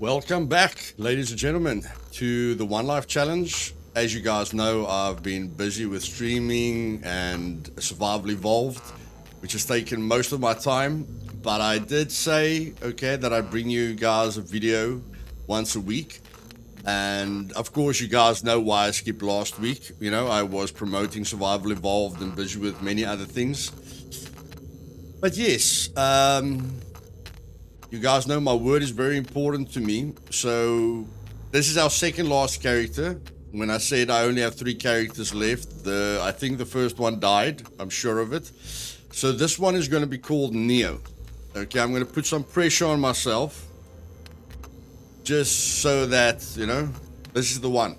Welcome back, ladies and gentlemen, to the One Life Challenge. As you guys know, I've been busy with streaming and Survival Evolved, which has taken most of my time. But I did say, okay, that I'd bring you guys a video once a week. And of course, you guys know why I skipped last week. You know, I was promoting Survival Evolved and busy with many other things. But yes, you guys know my word is very important to me. So this is our second last character. When I said I only have 3 characters left, I think the first one died. I'm sure of it. So this one is going to be called Neo. Okay, I'm going to put some pressure on myself. Just so that, you know, this is the one.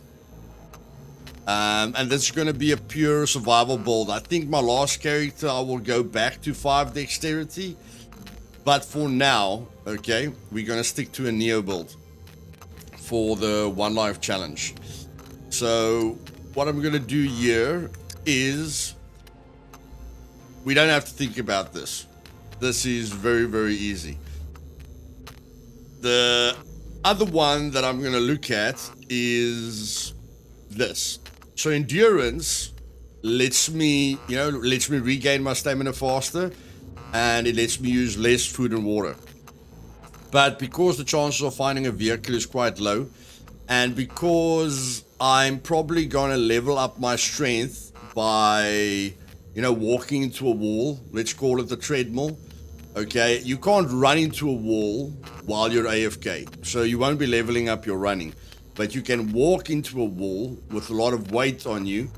And this is going to be a pure survival build. I think my last character, I will go back to 5 dexterity. But for now, okay, we're going to stick to a Neo build for the One Life Challenge. So what I'm going to do here is, we don't have to think about this. This is very, very easy. The other one that I'm going to look at is this. So endurance lets me regain my stamina faster, and it lets me use less food and water. But because the chances of finding a vehicle is quite low, and because I'm probably going to level up my strength by, walking into a wall, let's call it the treadmill, okay? You can't run into a wall while you're AFK, so you won't be leveling up your running. But you can walk into a wall with a lot of weight on you,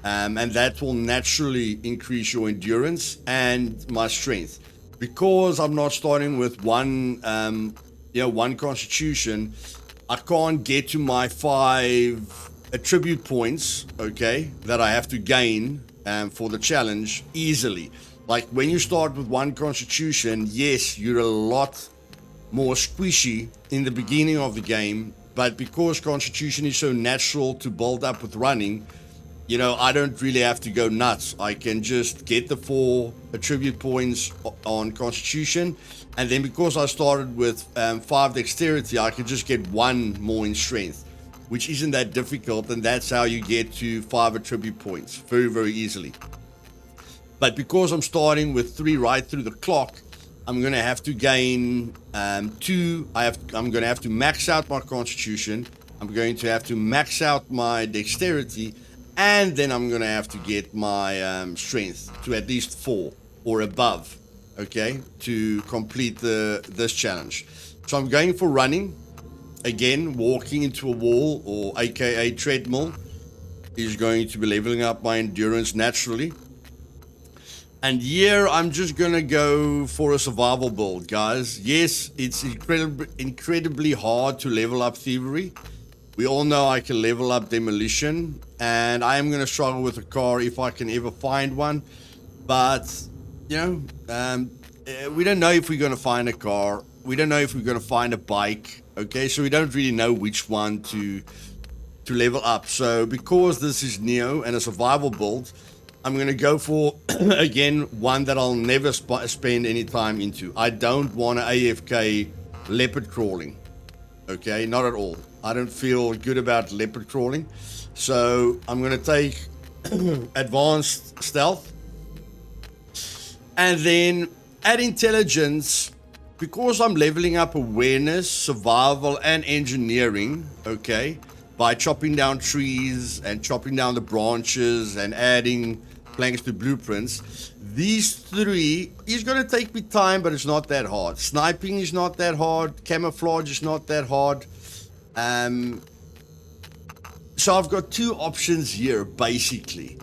and that will naturally increase your endurance and my strength. Because I'm not starting with one constitution, I can't get to my 5 attribute points, okay, that I have to gain for the challenge easily. Like when you start with 1 constitution, yes, you're a lot more squishy in the beginning of the game, but because constitution is so natural to build up with running, I don't really have to go nuts. I can just get the 4 attribute points on Constitution, and then because I started with 5 dexterity, I can just get 1 more in strength, which isn't that difficult, and that's how you get to 5 attribute points very, very easily. But because I'm starting with 3 right through the clock, I'm going to have to gain 2. I'm going to have to max out my Constitution. I'm going to have to max out my dexterity. And then I'm going to have to get my strength to at least 4 or above, okay, to complete this challenge. So I'm going for running. Again, walking into a wall, or aka treadmill, is going to be leveling up my endurance naturally. And here I'm just going to go for a survival build, guys. Yes, it's incredibly hard to level up thievery. We all know I can level up demolition, and I am going to struggle with a car if I can ever find one. But, we don't know if we're going to find a car. We don't know if we're going to find a bike, okay? So we don't really know which one to level up. So because this is Neo and a survival build, I'm going to go for, again, one that I'll never spend any time into. I don't want an AFK leopard crawling, okay? Not at all. I don't feel good about leopard crawling. So I'm going to take advanced stealth. And then at intelligence, because I'm leveling up awareness, survival, and engineering, okay, by chopping down trees and chopping down the branches and adding planks to blueprints, these 3 is going to take me time, but it's not that hard. Sniping is not that hard. Camouflage is not that hard. So I've got 2 options here, basically.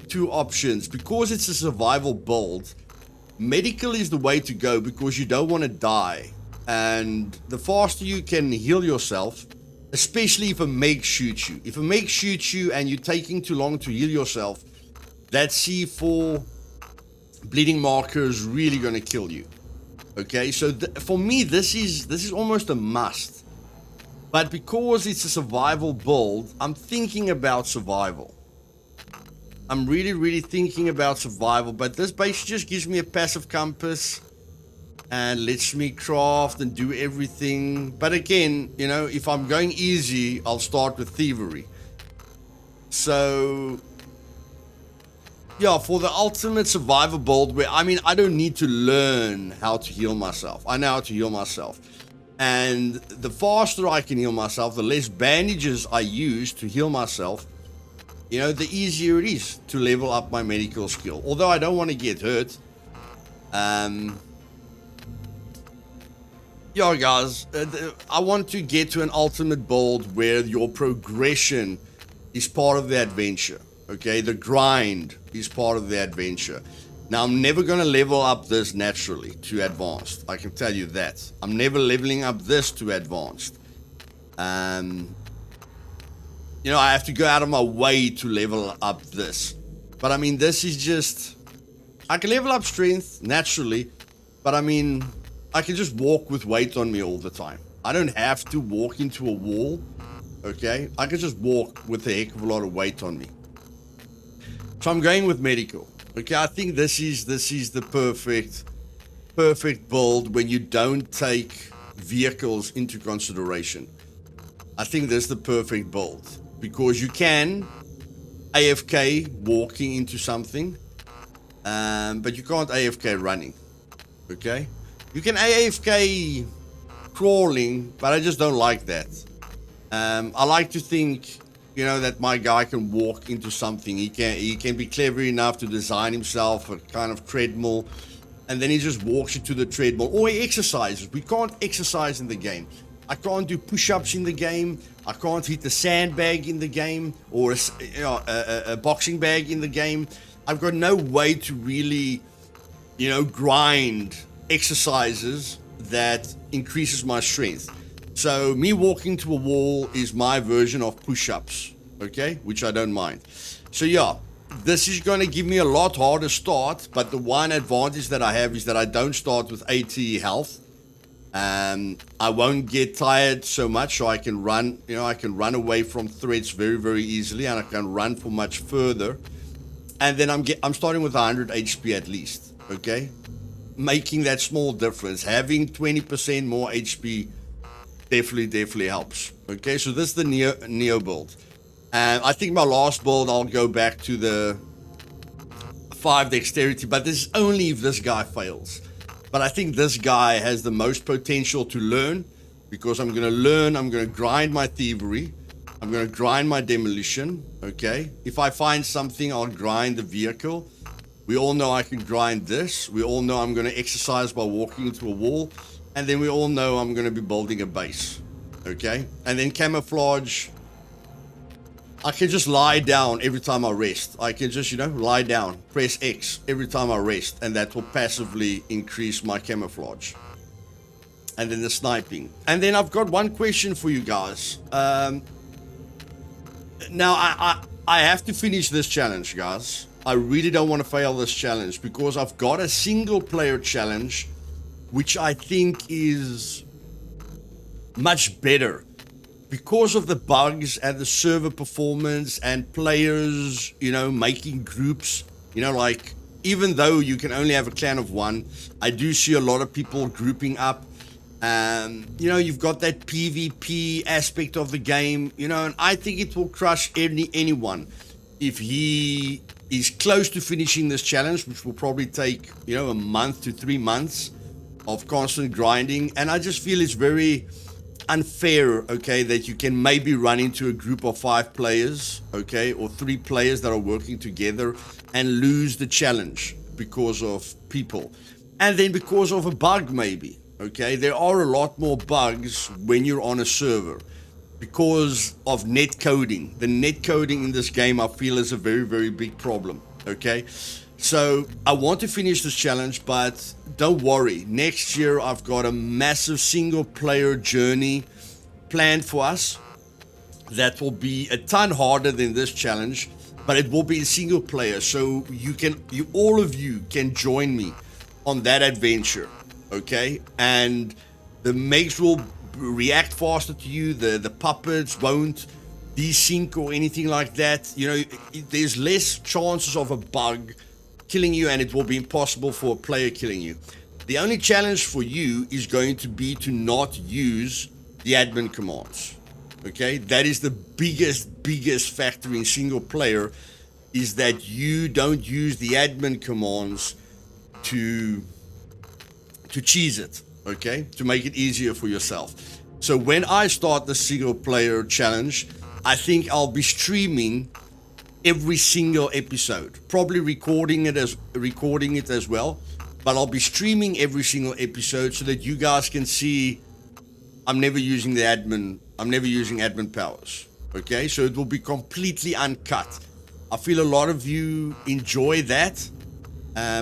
2 options. Because it's a survival build, medical is the way to go because you don't want to die. And the faster you can heal yourself, especially if a Meg shoots you. If a Meg shoots you and you're taking too long to heal yourself, that C4 bleeding marker is really going to kill you. Okay, so for me, this is almost a must. But because it's a survival build, I'm thinking about survival. I'm really, really thinking about survival. But this basically just gives me a passive compass and lets me craft and do everything. But again, you know, if I'm going easy, I'll start with thievery. So yeah, for the ultimate survivor build, where I mean, I don't need to learn how to heal myself. I know how to heal myself. And the faster I can heal myself, the less bandages I use to heal myself, you know, the easier it is to level up my medical skill. Although I don't want to get hurt. Yeah, guys, I want to get to an ultimate build where your progression is part of the adventure. Okay, the grind is part of the adventure. Now, I'm never going to level up this naturally to advanced. I can tell you that. I'm never leveling up this to advanced. You know, I have to go out of my way to level up this. But I mean, this is just... I can level up strength naturally, but I mean, I can just walk with weight on me all the time. I don't have to walk into a wall, okay? I can just walk with a heck of a lot of weight on me. So I'm going with medical. Okay, I think this is the perfect build when you don't take vehicles into consideration. I think this is the perfect build because you can AFK walking into something, but you can't AFK running. Okay, you can AFK crawling, but I just don't like that. I like to think, you know, that my guy can walk into something. He can be clever enough to design himself a kind of treadmill, and then he just walks into the treadmill, or he exercises. We can't exercise in the game. I can't do push-ups in the game. I can't hit the sandbag in the game, or a boxing bag in the game. I've got no way to really, you know, grind exercises that increases my strength. So me walking to a wall is my version of push-ups, okay, which I don't mind. So yeah, this is going to give me a lot harder start, but the one advantage that I have is that I don't start with 80 health. I won't get tired so much, so I can run, you know, I can run away from threats very, very easily, and I can run for much further. And then I'm starting with 100 HP at least, okay? Making that small difference, having 20% more HP definitely helps. Okay, so this is the Neo build. And I think my last build, I'll go back to the 5 dexterity, but this is only if this guy fails. But I think this guy has the most potential to learn, because I'm going to learn, I'm going to grind my thievery, I'm going to grind my demolition, okay? If I find something, I'll grind the vehicle. We all know I can grind this. We all know I'm going to exercise by walking into a wall. And then we all know I'm going to be building a base, okay? And then camouflage, I can just lie down every time I rest. I can just, you know, lie down, press X every time I rest, and that will passively increase my camouflage. And then the sniping. And then I've got one question for you guys. Now, I have to finish this challenge, guys. I really don't want to fail this challenge, because I've got a single player challenge which I think is much better because of the bugs and the server performance and players, you know, making groups, you know, like, even though you can only have a clan of one, I do see a lot of people grouping up. You know, you've got that PvP aspect of the game, you know, and I think it will crush anyone if he is close to finishing this challenge, which will probably take, you know, a month to 3 months of constant grinding. And I just feel it's very unfair, okay, that you can maybe run into a group of 5 players, okay, or 3 players that are working together and lose the challenge because of people, and then because of a bug maybe, okay. There are a lot more bugs when you're on a server because of net coding. The net coding in this game, I feel, is a very big problem, okay. So I want to finish this challenge, but don't worry. Next year, I've got a massive single player journey planned for us that will be a ton harder than this challenge, but it will be a single player. So all of you can join me on that adventure, okay? And the mates will react faster to you. The puppets won't desync or anything like that. You know, there's less chances of a bug killing you, and it will be impossible for a player killing you. The only challenge for you is going to be to not use the admin commands. Okay, that is the biggest factor in single player, is that you don't use the admin commands to cheese it, okay, to make it easier for yourself. So when I start the single player challenge, I think I'll be streaming every single episode, probably recording it as well, but I'll be streaming every single episode so that you guys can see I'm never using admin powers. Okay, so it will be completely uncut. I feel a lot of you enjoy that,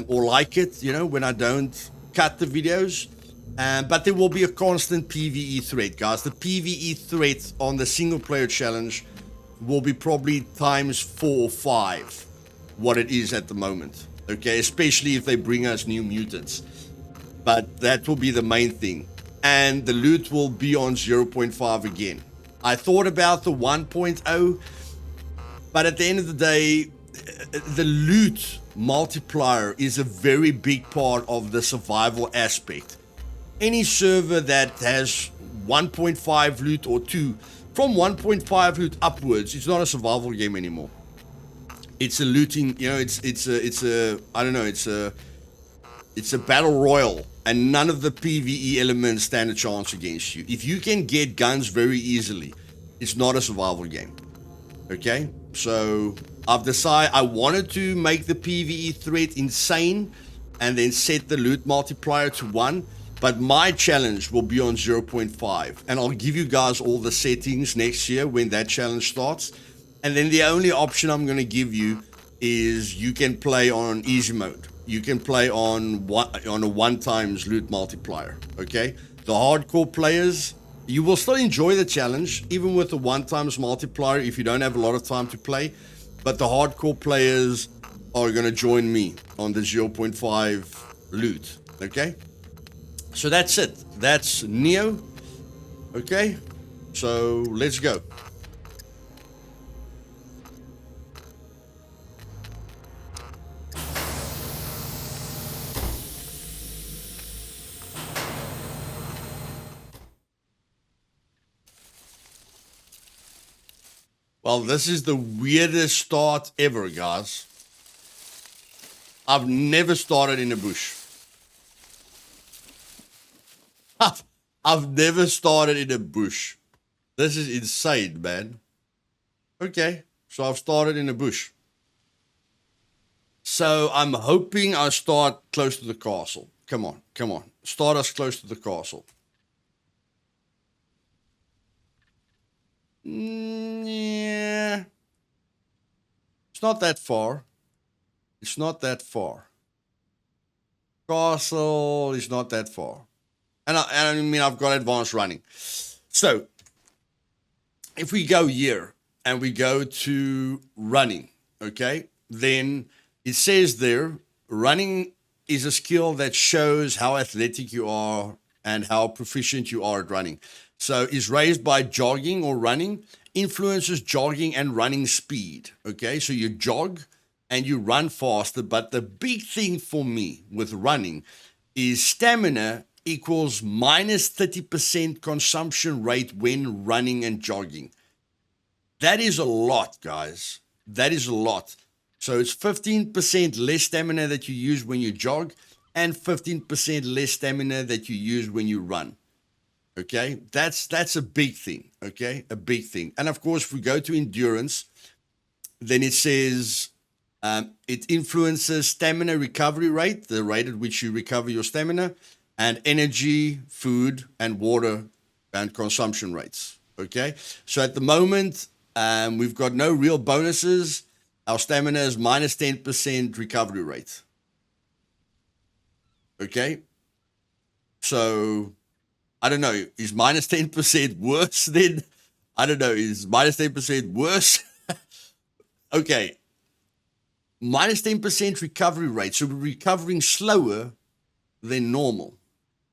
or like it, when I don't cut the videos. But there will be a constant PvE threat, guys. The PvE threat on the single player challenge will be probably times 4 or 5 what it is at the moment. Okay, especially if they bring us new mutants. But that will be the main thing. And the loot will be on 0.5 again. I thought about the 1.0, but at the end of the day, the loot multiplier is a very big part of the survival aspect. Any server that has 1.5 loot or 2, from 1.5 loot upwards, it's not a survival game anymore. It's a looting, it's a battle royal, and none of the PvE elements stand a chance against you. If you can get guns very easily, it's not a survival game. Okay, so I've decided I wanted to make the PvE threat insane and then set the loot multiplier to 1, but my challenge will be on 0.5, and I'll give you guys all the settings next year when that challenge starts. And then the only option I'm going to give you is you can play on easy mode. You can play on a 1 times loot multiplier. Okay, the hardcore players, you will still enjoy the challenge even with the 1 times multiplier if you don't have a lot of time to play. But the hardcore players are going to join me on the 0.5 loot. Okay, so that's it. That's Neo. Okay, so let's go. Well, this is the weirdest start ever, guys. I've never started in a bush. I've never started in a bush. This is insane, man. Okay, so I've started in a bush. So I'm hoping I start close to the castle. Come on. Start us close to the castle. Yeah. It's not that far. Castle is not that far. And I mean, I've got advanced running. So, if we go here and we go to running, okay, then it says there, running is a skill that shows how athletic you are and how proficient you are at running. So, is raised by jogging or running, influences jogging and running speed, okay? So, you jog and you run faster, but the big thing for me with running is stamina equals minus 30% consumption rate when running and jogging. That is a lot, guys. That is a lot. So it's 15% less stamina that you use when you jog and 15% less stamina that you use when you run. Okay, that's a big thing. Okay, a big thing. And of course, if we go to endurance, then it says it influences stamina recovery rate, the rate at which you recover your stamina, and energy, food, and water and consumption rates. Okay, so at the moment, we've got no real bonuses. Our stamina is minus 10% recovery rate. Okay, so I don't know, is minus 10% worse then? I don't know, is minus 10% worse? Okay, minus 10% recovery rate, so we're recovering slower than normal.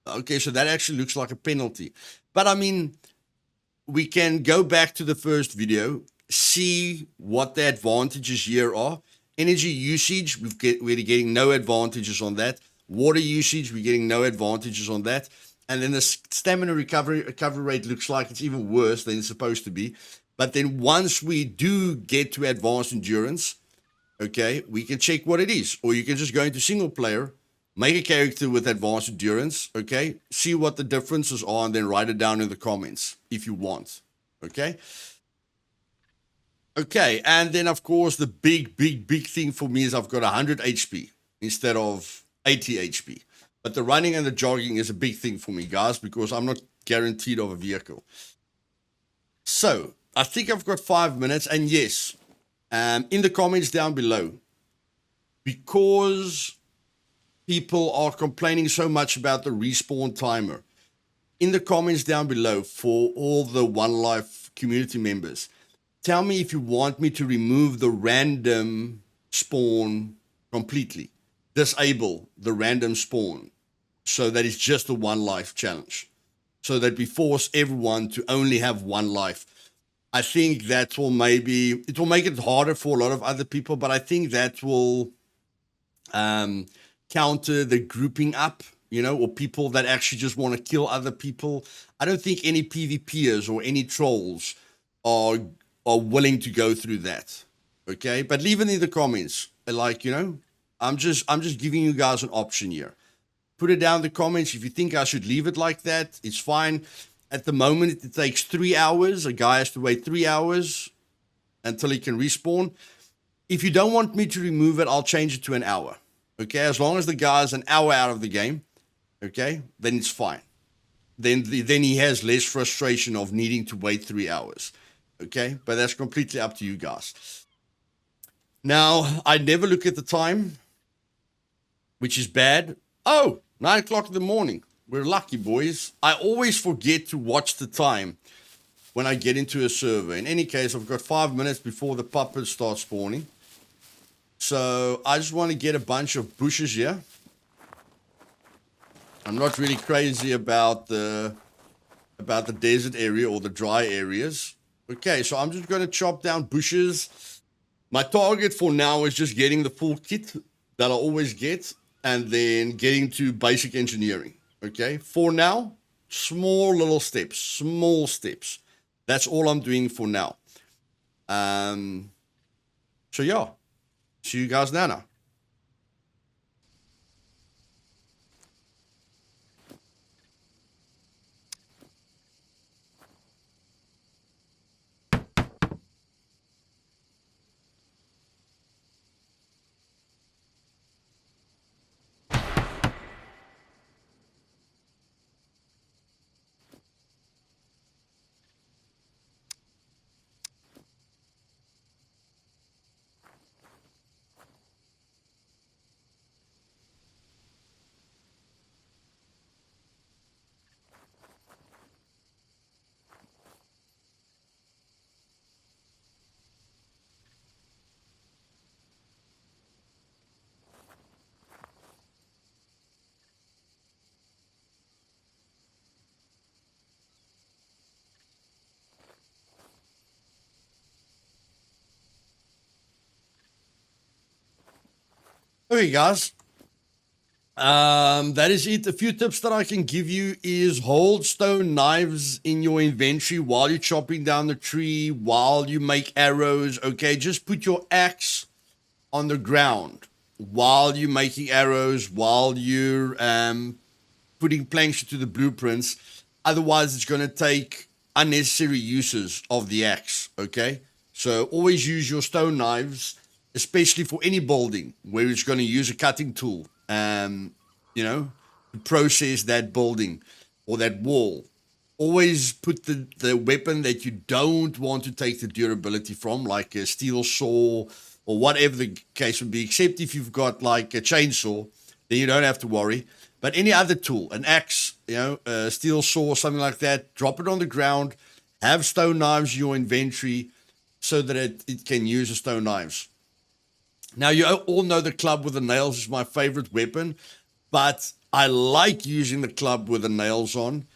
Okay, so that actually looks like a penalty. But I mean, we can go back to the first video, see what the advantages here are. Energy usage, we're getting no advantages on that. Water usage, we're getting no advantages on that. And then the stamina recovery rate looks like it's even worse than it's supposed to be. But then once we do get to advanced endurance, okay, we can check what it is. Or you can just go into single player, make a character with advanced endurance, okay, see what the differences are, and then write it down in the comments if you want, okay? Okay, and then of course the big thing for me is I've got 100 HP instead of 80 HP. But the running and the jogging is a big thing for me, guys, because I'm not guaranteed of a vehicle. So, I think I've got 5 minutes, and yes, in the comments down below, because people are complaining so much about the respawn timer, in the comments down below for all the One Life community members, tell me if you want me to remove the random spawn completely. Disable the random spawn so that it's just a one life challenge. So that we force everyone to only have one life. I think that will make it harder for a lot of other people, but I think that will counter the grouping up, or people that actually just want to kill other people. I don't think any PvPers or any trolls are willing to go through that. Okay, but leave it in the comments. Like, I'm just giving you guys an option here. Put it down in the comments. If you think I should leave it like that, it's fine. At the moment, it takes 3 hours. A guy has to wait 3 hours until he can respawn. If you don't want me to remove it, I'll change it to an hour. Okay, as long as the guy's an hour out of the game, okay, then it's fine. Then he has less frustration of needing to wait 3 hours. Okay, but that's completely up to you guys. Now, I never look at the time, which is bad. Oh, 9 o'clock in the morning. We're lucky, boys. I always forget to watch the time when I get into a server. In any case, I've got 5 minutes before the puppets start spawning. So I just want to get a bunch of bushes here. I'm not really crazy about the desert area or the dry areas. Okay, so I'm just going to chop down bushes. My target for now is just getting the full kit that I always get, and then getting to basic engineering. Okay, for now, small little steps, small steps. That's all I'm doing for now. So yeah, see you guys now. Okay, guys. That is it. A few tips that I can give you is hold stone knives in your inventory while you're chopping down the tree, while you make arrows. Okay, just put your axe on the ground while you're making arrows, while you're putting planks into the blueprints. Otherwise, it's going to take unnecessary uses of the axe. Okay, so always use your stone knives, especially for any building where it's going to use a cutting tool, to process that building or that wall. Always put the weapon that you don't want to take the durability from, like a steel saw or whatever the case would be, except if you've got like a chainsaw, then you don't have to worry. But any other tool, an axe, a steel saw, something like that, drop it on the ground, have stone knives in your inventory so that it can use the stone knives. Now, you all know the club with the nails is my favorite weapon, but I like using the club with the nails on,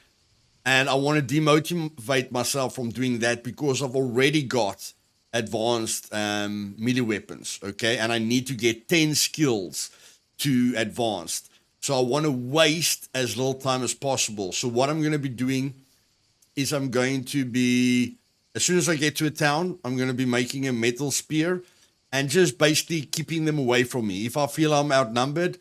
and I want to demotivate myself from doing that because I've already got advanced melee weapons, okay? And I need to get 10 skills to advanced. So I want to waste as little time as possible. So what I'm going to be doing is I'm going to be, as soon as I get to a town, I'm going to be making a metal spear and just basically keeping them away from me. If I feel I'm outnumbered,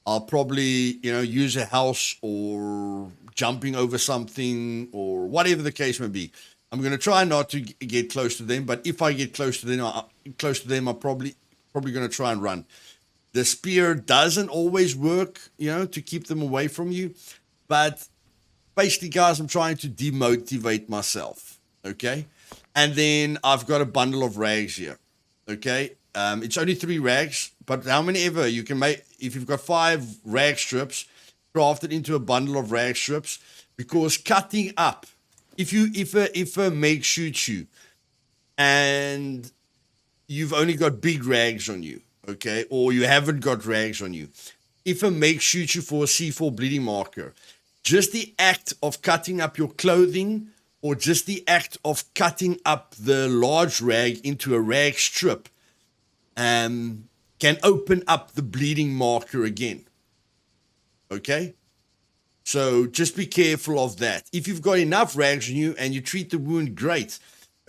I'll probably, use a house or jumping over something or whatever the case may be. I'm going to try not to get close to them, but if I get close to them, I'm probably going to try and run. The spear doesn't always work, to keep them away from you, but basically, guys, I'm trying to demotivate myself, okay? And then I've got a bundle of rags here, okay? It's only 3 rags, but how many ever you can make, if you've got 5 rag strips, craft it into a bundle of rag strips, because cutting up, if a Meg shoots you and you've only got big rags on you, okay, or you haven't got rags on you, if a Meg shoots you for a C4 bleeding marker, just the act of cutting up your clothing or just the act of cutting up the large rag into a rag strip can open up the bleeding marker again. Okay? So just be careful of that. If you've got enough rags on you and you treat the wound, great.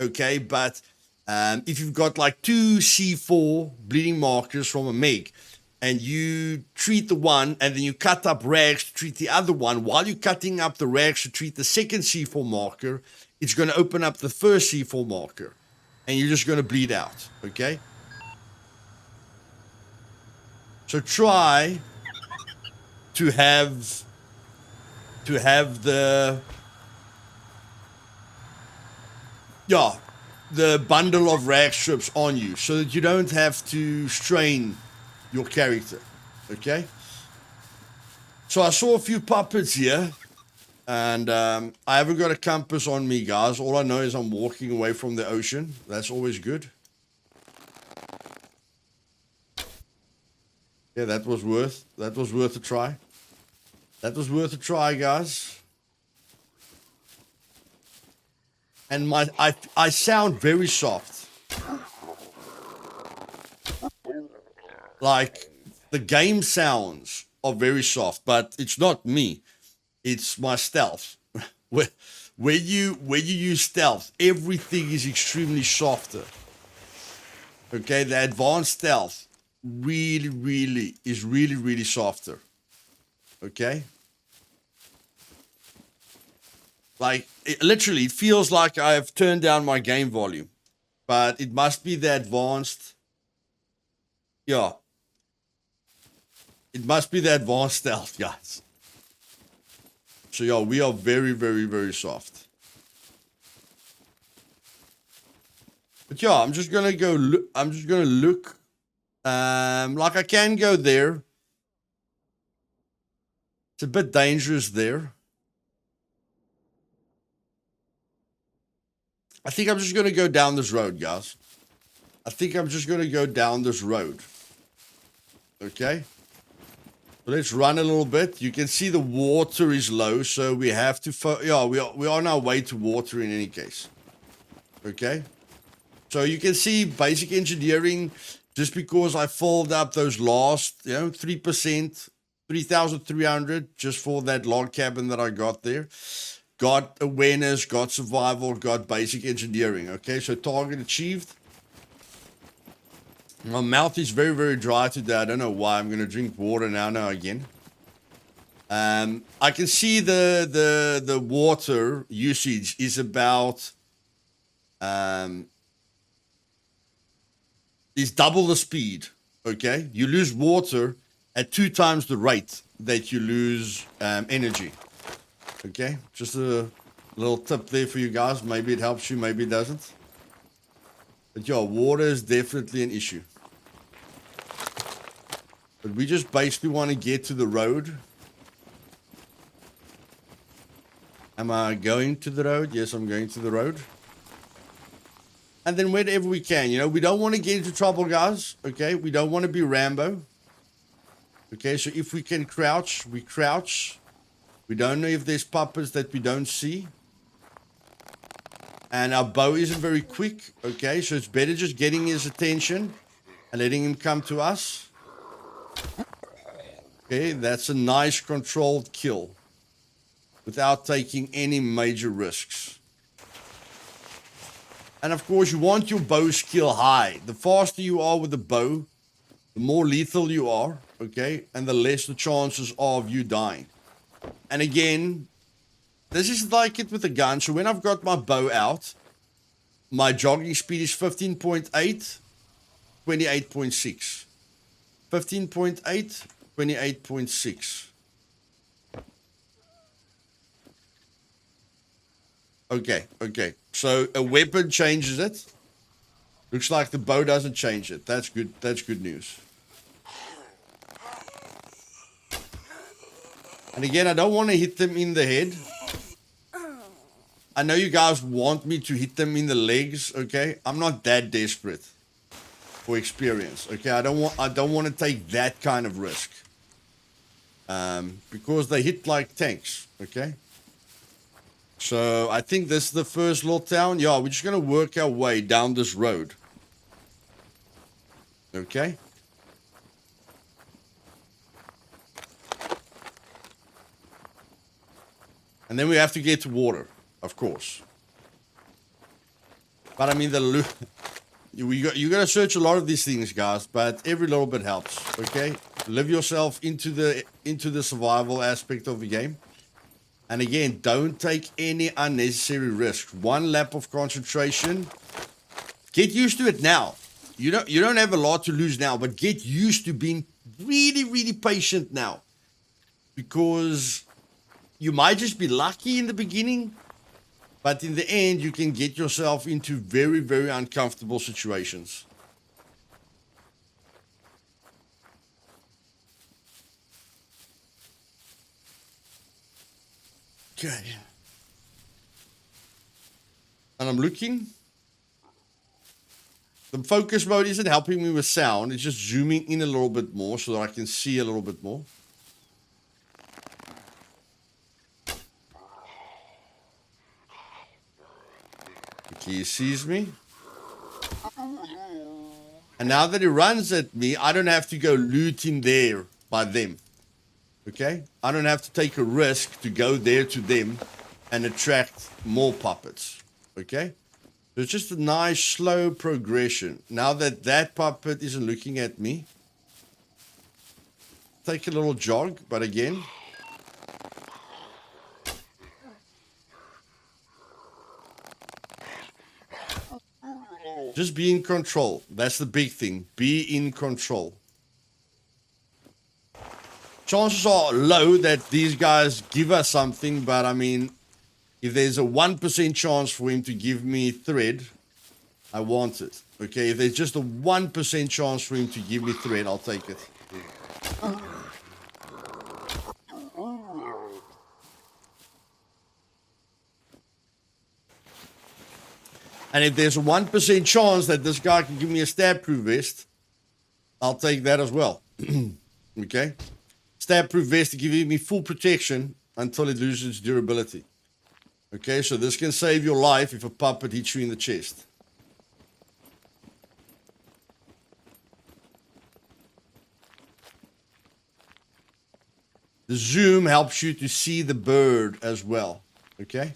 Okay? But if you've got like 2 C4 bleeding markers from a Meg, and you treat the one, and then you cut up rags to treat the other one, while you're cutting up the rags to treat the second C4 marker, it's going to open up the first C4 marker, and you're just going to bleed out, okay? So try to have the bundle of rag strips on you, so that you don't have to strain your character, okay? So I saw a few puppets here, and I haven't got a compass on me, guys. All I know is I'm walking away from the ocean. That's always good. Yeah, that was worth a try. That was worth a try, guys. And I sound very soft. Like, the game sounds are very soft, but it's not me. It's my stealth. When you use stealth, everything is extremely softer. Okay, the advanced stealth really is really softer. Okay? Like, literally, it feels like I've turned down my game volume. But it must be the advanced... Yeah. It must be the advanced stealth, guys. So, yeah, we are very soft. But, yeah, I'm just going to go... I'm just going to look... like, I can go there. It's a bit dangerous there. I think I'm just going to go down this road, guys. I think I'm just going to go down this road. Okay? So let's run a little bit. You can see the water is low, so we have to... we are on our way to water in any case. Okay? So you can see basic engineering, just because I filled up those last, 3%, 3,300, just for that log cabin that I got there. Got awareness, got survival, got basic engineering. Okay, so target achieved. My mouth is very dry today. I don't know why. I'm going to drink water now again. I can see the water usage is about... is double the speed, okay? You lose water at 2 times the rate that you lose energy, okay? Just a little tip there for you guys. Maybe it helps you, maybe it doesn't. But yeah, water is definitely an issue. But we just basically want to get to the road. Am I going to the road? Yes, I'm going to the road. And then whenever we can, we don't want to get into trouble, guys. Okay, we don't want to be Rambo. Okay, so if we can crouch, we crouch. We don't know if there's puppets that we don't see. And our bow isn't very quick. Okay, so it's better just getting his attention and letting him come to us. Okay, that's a nice controlled kill without taking any major risks. And of course, you want your bow skill high. The faster you are with the bow, the more lethal you are, okay? And the less the chances of you dying. And again, this is like it with a gun. So when I've got my bow out, my jogging speed is 15.8, 28.6. 15.8, 28.6. Okay. So a weapon changes it. Looks like the bow doesn't change it. That's good. That's good news. And again, I don't want to hit them in the head. I know you guys want me to hit them in the legs, okay? I'm not that desperate for experience, okay? I don't want to take that kind of risk. Because they hit like tanks, okay? So I think this is the first little town. Yeah, we're just going to work our way down this road. Okay? And then we have to get to water, of course. But I mean, you got to search a lot of these things, guys. But every little bit helps. Okay, live yourself into the survival aspect of the game. And again, don't take any unnecessary risks. One lap of concentration. Get used to it now. You don't have a lot to lose now, but get used to being really, really patient now, because you might just be lucky in the beginning, but in the end, you can get yourself into very, very uncomfortable situations. Okay. And I'm looking. The focus mode isn't helping me with sound. It's just zooming in a little bit more so that I can see a little bit more. He sees me. And now that he runs at me, I don't have to go loot him there by them. Okay? I don't have to take a risk to go there to them and attract more puppets. Okay? So it's just a nice slow progression. Now that that puppet isn't looking at me, take a little jog, but again, just be in control. That's the big thing. Be in control. Chances are low that these guys give us something, but I mean, if there's a 1% chance for him to give me thread, I want it. Okay, if there's just a 1% chance for him to give me thread, I'll take it. And if there's a 1% chance that this guy can give me a stab-proof vest, I'll take that as well. Okay? Stab-proof vest to give me full protection until it loses its durability. Okay, so this can save your life if a puppet hits you in the chest. The zoom helps you to see the bird as well. Okay?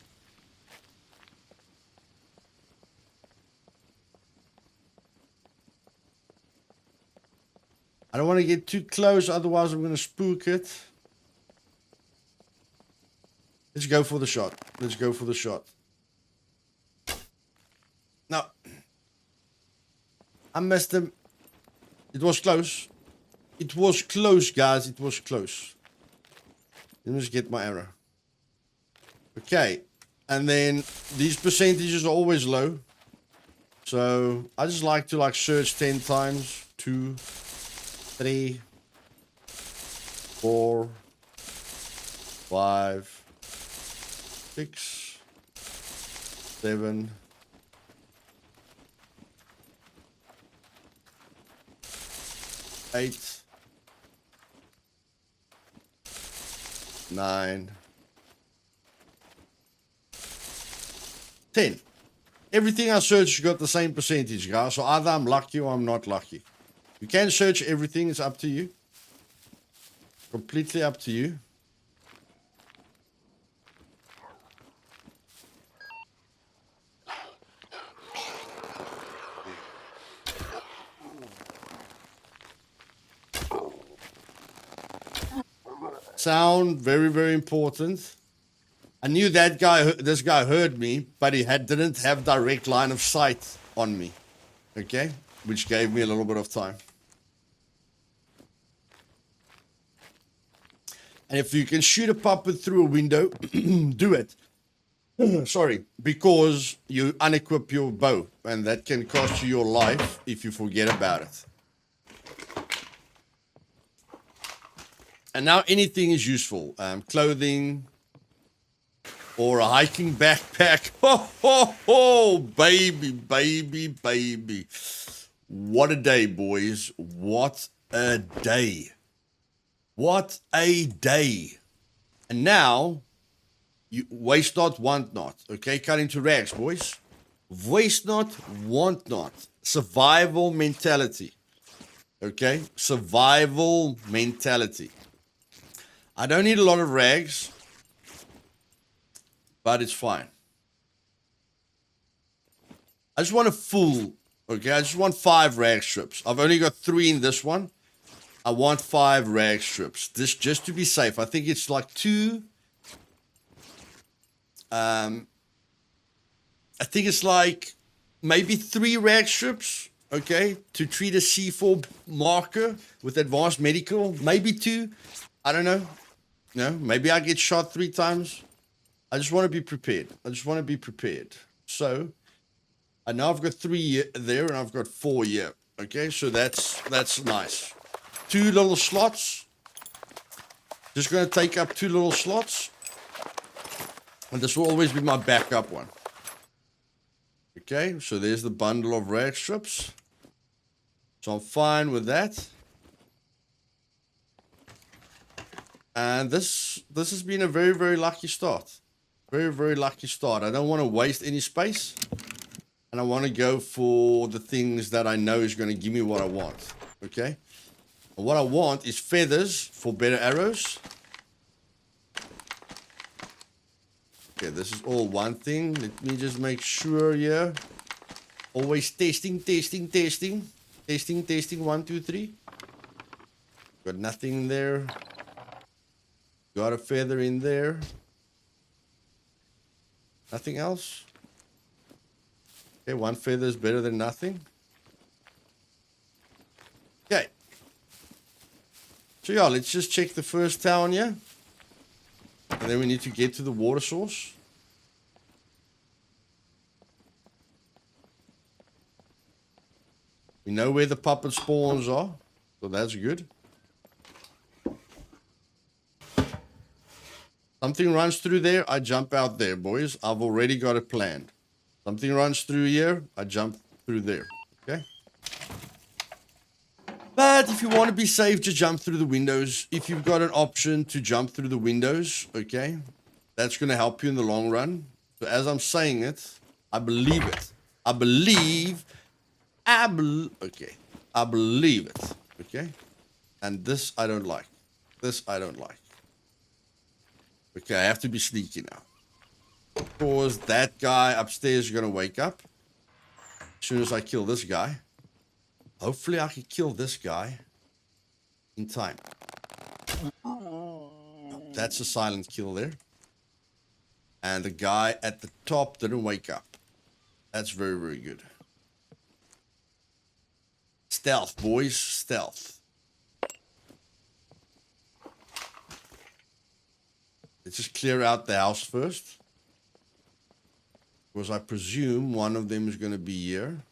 I don't want to get too close, otherwise I'm going to spook it. Let's go for the shot. Let's go for the shot. No. I missed him. It was close. It was close, guys. It was close. Let me just get my arrow. Okay. And then these percentages are always low. So I just like to search 10 times. 2, 3, 4, 5, 6, 7, 8, 9, 10. Everything I search got the same percentage, guys. So either I'm lucky or I'm not lucky. You can search everything. It's up to you. Completely up to you. Sound, very, very important. I knew that guy, this guy heard me, but he didn't have direct line of sight on me. Okay? Which gave me a little bit of time. And if you can shoot a puppet through a window, do it. Sorry, because you unequip your bow, and that can cost you your life if you forget about it. And now anything is useful. Clothing or a hiking backpack. Ho, ho, ho, baby, baby, baby. What a day, boys. What a day. What a day. And now, you waste not, want not. Okay, cut into rags, boys. Waste not, want not. Survival mentality. Okay, survival mentality. I don't need a lot of rags, but it's fine. I just want a full, okay? I just want 5 rag strips. I've only got 3 in this one. I want 5 rag strips. This just to be safe. I think it's like 2. I think it's like maybe 3 rag strips, okay, to treat a C4 marker with advanced medical. Maybe 2. I don't know. No, maybe I get shot 3 times. I just want to be prepared. I just want to be prepared. So, I know I've got 3 there and I've got 4 here. Okay, so that's nice. 2 little slots. Just going to take up 2 little slots. And this will always be my backup one. Okay, so there's the bundle of rag strips. So I'm fine with that. And this has been a very, very lucky start. Very, very lucky start. I don't want to waste any space. And I want to go for the things that I know is going to give me what I want. Okay? And what I want is feathers for better arrows. Okay, this is all one thing. Let me just make sure here. Always testing, testing, testing. Testing, testing, 1, 2, 3. Got nothing there. Got a feather in there. Nothing else. Okay, 1 feather is better than nothing. Okay. So yeah, let's just check the first town here. And then we need to get to the water source. We know where the puppet spawns are. So that's good. Something runs through there, I jump out there, boys. I've already got it planned. Something runs through here, I jump through there. Okay? But if you want to be safe, just jump through the windows. If you've got an option to jump through the windows, okay, that's going to help you in the long run. So as I'm saying it, I believe it. I believe it. Okay? And this I don't like. This I don't like. Okay, I have to be sneaky now. Because that guy upstairs is going to wake up. As soon as I kill this guy. Hopefully I can kill this guy in time. That's a silent kill there. And the guy at the top didn't wake up. That's very, very good. Stealth, boys. Stealth. Let's just clear out the house first. Because I presume one of them is going to be here.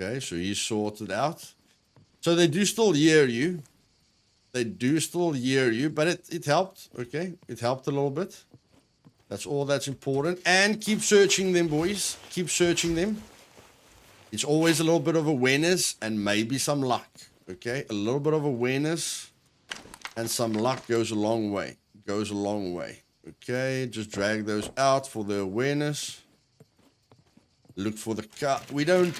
Okay, so he's sorted out. So they do still hear you. They do still hear you, but it helped, okay? It helped a little bit. That's all that's important. And keep searching them, boys. Keep searching them. It's always a little bit of awareness and maybe some luck, okay? A little bit of awareness and some luck goes a long way. Goes a long way. Okay, just drag those out for the awareness. Look for the car. We don't...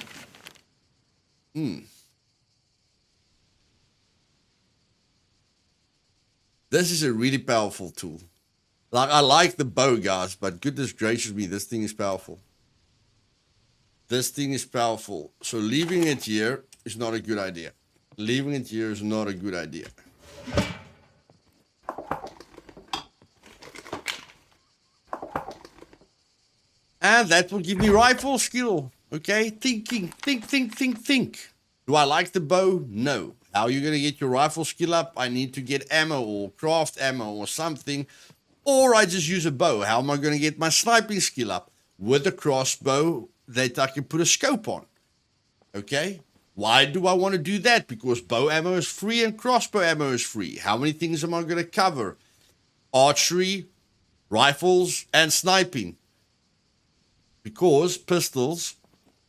This is a really powerful tool. Like, I like the bow, guys, but goodness gracious me, this thing is powerful. This thing is powerful. So leaving it here is not a good idea. Leaving it here is not a good idea. And that will give me rifle skill. Okay, thinking, think. Do I like the bow? No. How are you going to get your rifle skill up? I need to get ammo or craft ammo or something. Or I just use a bow. How am I going to get my sniping skill up? With a crossbow that I can put a scope on. Okay? Why do I want to do that? Because bow ammo is free and crossbow ammo is free. How many things am I going to cover? Archery, rifles, and sniping. Because pistols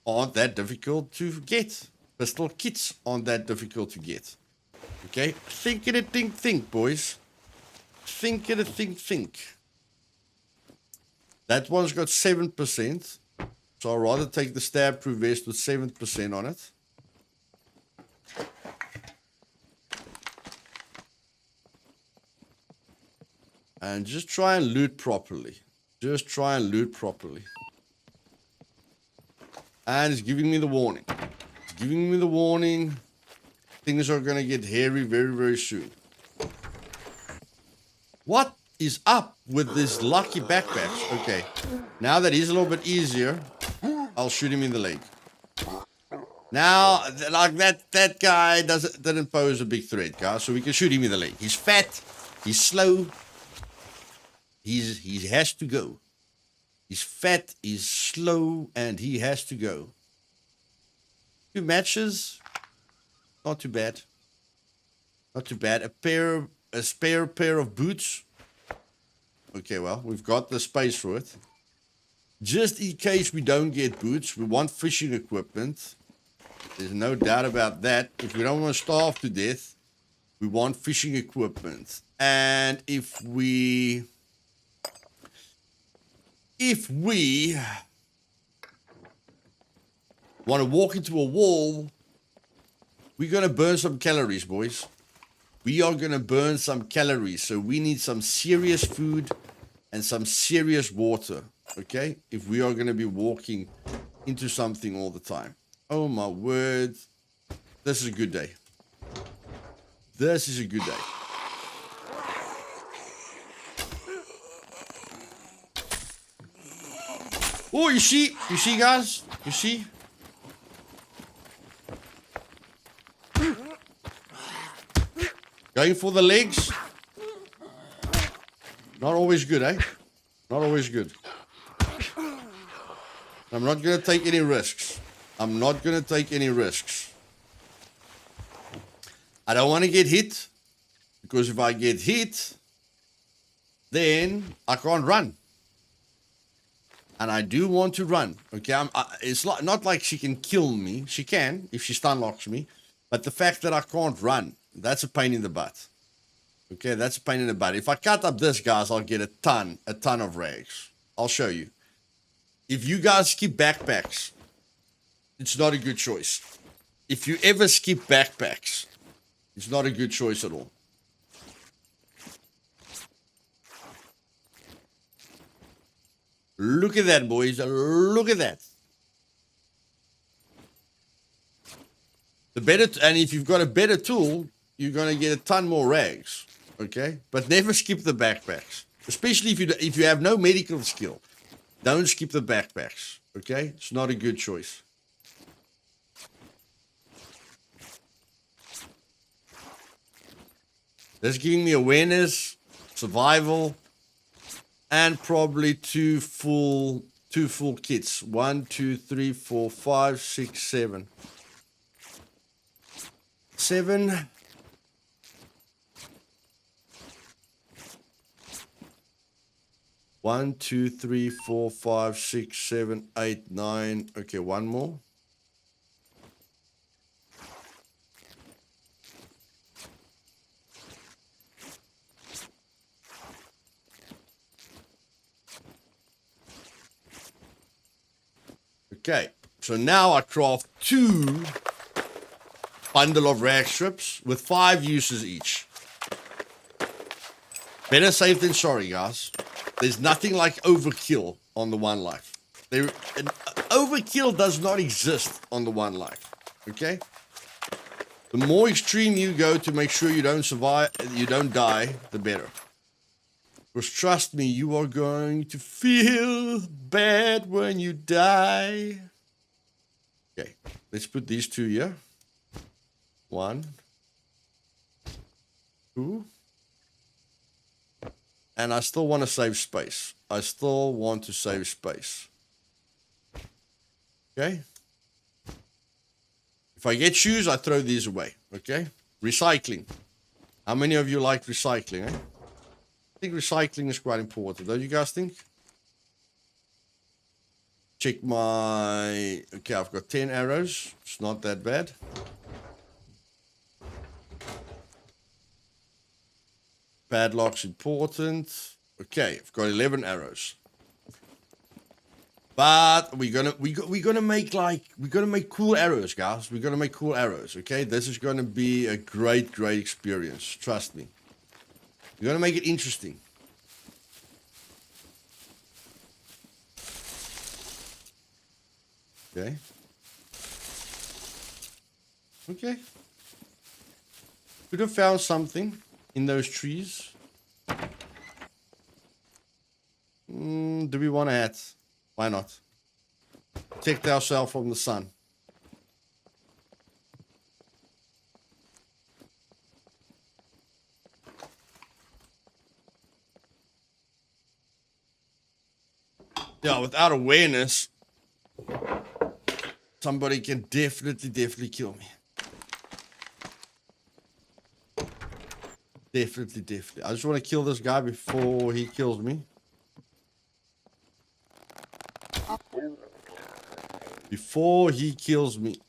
aren't that difficult to get. Pistol kits aren't that difficult to get. Okay? Think it a think, boys. Think it a think. That one's got 7%. So I'd rather take the stab-proof vest with 7% on it. And just try and loot properly. And it's giving me the warning. Things are going to get hairy very, very soon. What is up with this lucky backpacks? Okay. Now that he's a little bit easier, I'll shoot him in the leg. Now, like that guy didn't pose a big threat, guys. So we can shoot him in the leg. He's fat. He's slow. He has to go. He's fat, he's slow, and he has to go. 2 matches. Not too bad. A spare pair of boots. Okay, well, we've got the space for it. Just in case we don't get boots, we want fishing equipment. There's no doubt about that. If we don't want to starve to death, we want fishing equipment. And if we want to walk into a wall, we're going to burn some calories, boys. We are going to burn some calories. So we need some serious food and some serious water, okay? If we are going to be walking into something all the time. Oh, my word. This is a good day. Oh, you see, guys? You see? Going for the legs. Not always good, eh? Not always good. I'm not going to take any risks. I don't want to get hit. Because if I get hit, then I can't run. And I do want to run. Okay, it's not like she can kill me. She can if she stun locks me. But the fact that I can't run, that's a pain in the butt. Okay, that's a pain in the butt. If I cut up this, guys, I'll get a ton of rags. I'll show you. If you guys skip backpacks, it's not a good choice. If you ever skip backpacks, it's not a good choice at all. Look at that, boys. Look at that. And if you've got a better tool, you're going to get a ton more rags. Okay? But never skip the backpacks. Especially if you have no medical skill. Don't skip the backpacks. Okay? It's not a good choice. That's giving me awareness, survival, and probably two full kits. 1, 2, 3, 4, 5, 6, 7. 7. One, 2, 3, 4, 5, 6, 7, 8, 9. Okay, one more. Okay, so now I craft 2 bundle of rag strips with 5 uses each. Better safe than sorry, guys. There's nothing like overkill on the one life. Overkill does not exist on the one life. Okay? The more extreme you go to make sure you don't survive, you don't die, the better. Because trust me, you are going to feel bad when you die. Okay, let's put these 2 here. 1, 2. And I still want to save space. I still want to save space. Okay? If I get shoes, I throw these away. Okay? Recycling. How many of you like recycling, eh? I think recycling is quite important. Don't you guys think? Check my... Okay, I've got 10 arrows. It's not that bad. Padlock's important. Okay, I've got 11 arrows. But we're gonna make cool arrows, guys. We're gonna make cool arrows. Okay, this is gonna be a great experience. Trust me. We're gonna make it interesting. Okay. Okay. Could have found something in those trees. Do we want a hat? Why not? Protect ourselves from the sun. Yeah, without awareness, somebody can definitely kill me. Definitely. I just want to kill this guy before he kills me. Before he kills me.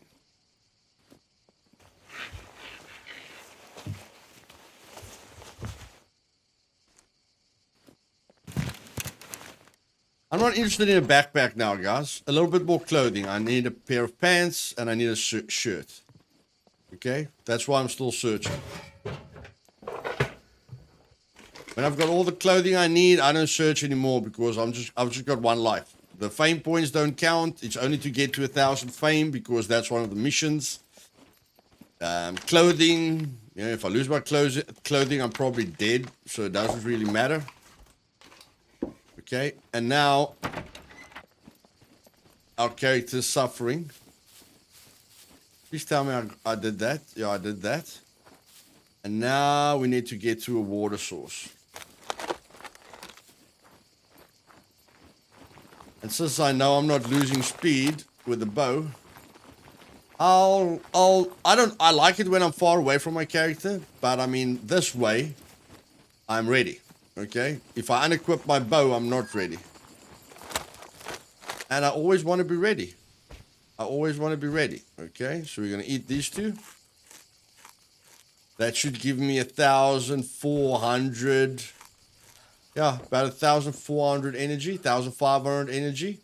I'm not interested in a backpack now, guys. A little bit more clothing. I need a pair of pants and I need a shirt. Okay? That's why I'm still searching. When I've got all the clothing I need, I don't search anymore because I've just got 1 life. The fame points don't count. It's only to get to 1,000 fame because that's one of the missions. Clothing. You know, if I lose my clothing, I'm probably dead. So it doesn't really matter. Okay. And now our character's suffering. Please tell me I did that. Yeah, I did that. And now we need to get to a water source. And since I know I'm not losing speed with the bow, I like it when I'm far away from my character, but I mean, this way, I'm ready, okay? If I unequip my bow, I'm not ready. And I always want to be ready. Okay? So we're going to eat these 2. That should give me 1,400... Yeah, about 1,400 energy, 1,500 energy.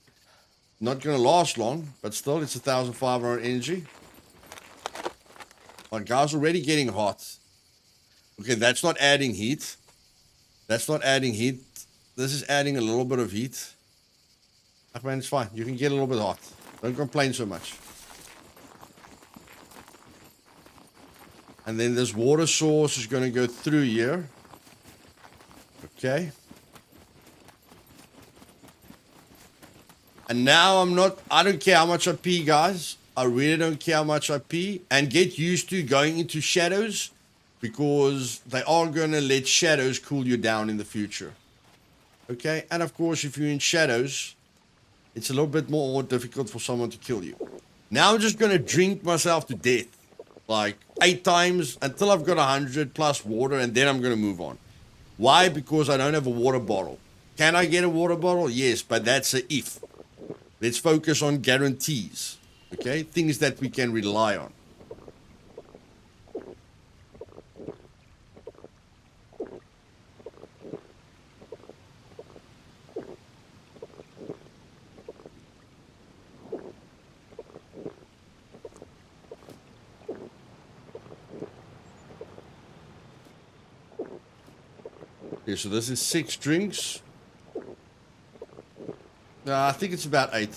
Not going to last long, but still, it's 1,500 energy. My guy's already getting hot. Okay, that's not adding heat. This is adding a little bit of heat. Ach man, it's fine. You can get a little bit hot. Don't complain so much. And then this water source is going to go through here. Okay. And now I don't care how much I pee, guys. I really don't care how much I pee. And get used to going into shadows because they are going to let shadows cool you down in the future. Okay? And of course, if you're in shadows, it's a little bit more difficult for someone to kill you. Now I'm just going to drink myself to death. Like 8 times until I've got 100 plus water and then I'm going to move on. Why? Because I don't have a water bottle. Can I get a water bottle? Yes, but that's a if. Let's focus on guarantees, okay? Things that we can rely on. Okay, so this is 6 drinks. I think it's about 8.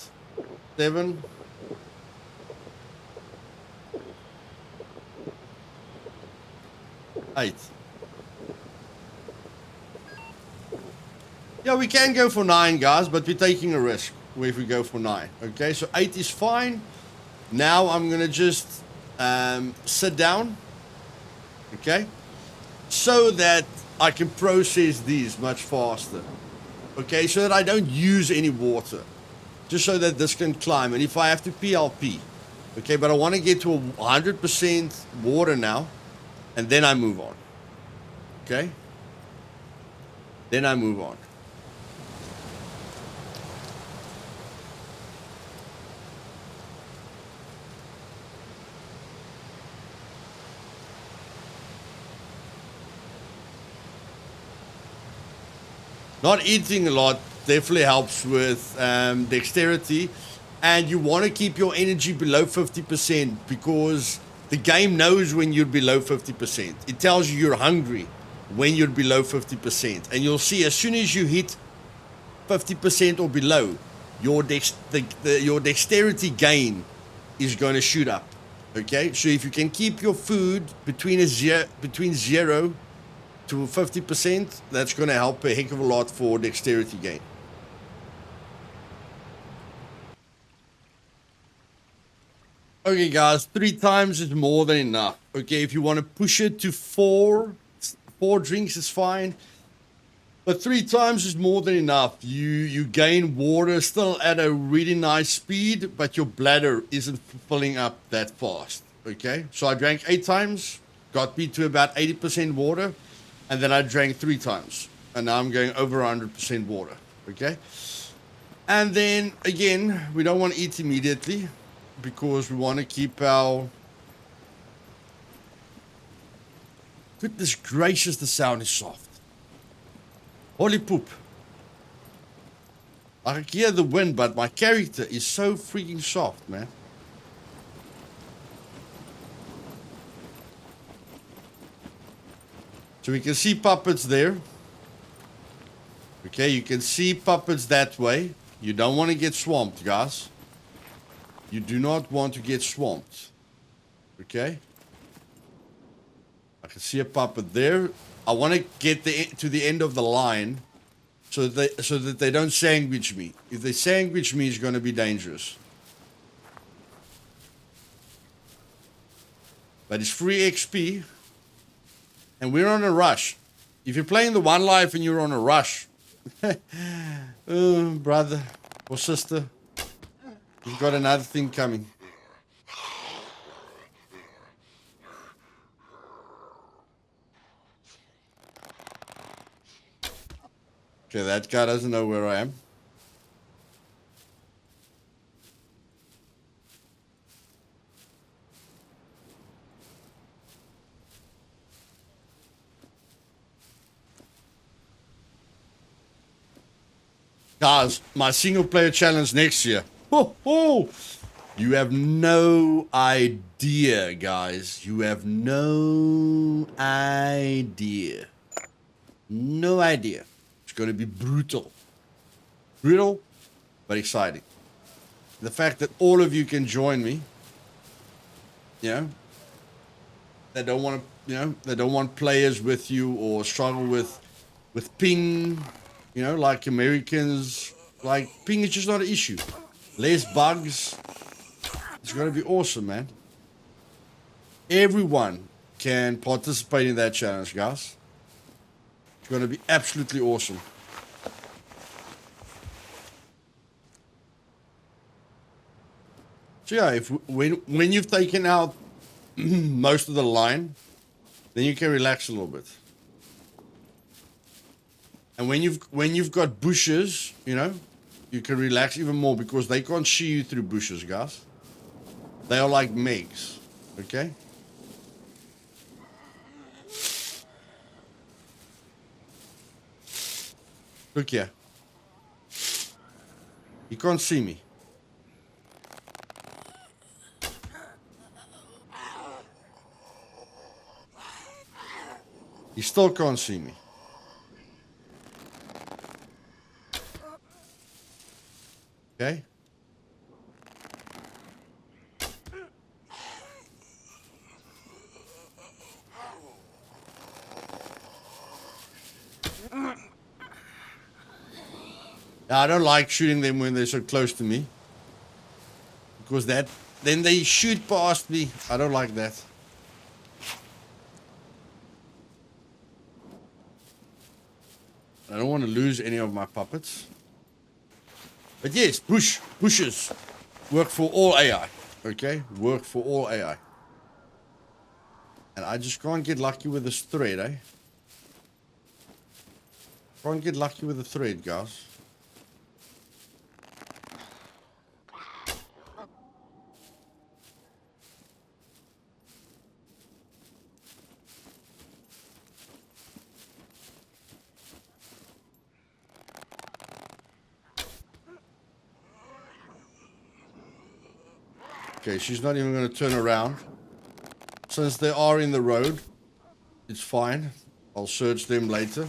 7. 8. Yeah, we can go for 9, guys, but we're taking a risk if we go for 9. Okay, so 8 is fine. Now I'm going to just sit down. Okay, so that I can process these much faster. Okay, so that I don't use any water. Just so that this can climb. And if I have to pee, I'll pee. Okay, but I want to get to 100% water now. And then I move on. Okay? Then I move on. Not eating a lot definitely helps with dexterity. And you want to keep your energy below 50% because the game knows when you're below 50%. It tells you you're hungry when you're below 50%. And you'll see as soon as you hit 50% or below, your dexterity gain is going to shoot up. Okay? So if you can keep your food between 0 to 50%, that's going to help a heck of a lot for dexterity gain. Okay, guys, 3 times is more than enough. Okay, if you want to push it to 4 drinks is fine. But 3 times is more than enough. You gain water still at a really nice speed, but your bladder isn't filling up that fast. Okay, so I drank 8 times, got me to about 80% water. And then I drank 3 times. And now I'm going over 100% water. Okay? And then, again, we don't want to eat immediately. Because we want to keep our... Goodness gracious, the sound is soft. Holy poop. I can hear the wind, but my character is so freaking soft, man. So we can see puppets there. Okay, you can see puppets that way. You don't want to get swamped, guys. You do not want to get swamped. Okay? I can see a puppet there. I want to get to the end of the line so that they don't sandwich me. If they sandwich me, it's going to be dangerous. But it's free XP. And we're on a rush. If you're playing the one life and you're on a rush, oh, brother or sister, you've got another thing coming. Okay, that guy doesn't know where I am. Guys, my single player challenge next year. Oh, you have no idea, guys. You have no idea. No idea. It's going to be brutal. Brutal, but exciting. The fact that all of you can join me, you know, they don't want to, you know, they don't want players with you or struggle with ping. You know, like Americans, like ping is just not an issue. Less bugs. It's going to be awesome, man. Everyone can participate in that challenge, guys. It's going to be absolutely awesome. So yeah, when you've taken out most of the line, then you can relax a little bit. And when you've got bushes, you know, you can relax even more because they can't see you through bushes, guys. They are like Megs, okay? Look here. You can't see me. You still can't see me. Okay. I don't like shooting them when they're so close to me. Because then they shoot past me. I don't like that. I don't want to lose any of my puppets. But yes, pushes work for all AI. Okay? Work for all AI. And I just can't get lucky with this thread, eh? Can't get lucky with the thread, guys. Okay, she's not even going to turn around. Since they are in the road, it's fine. I'll search them later.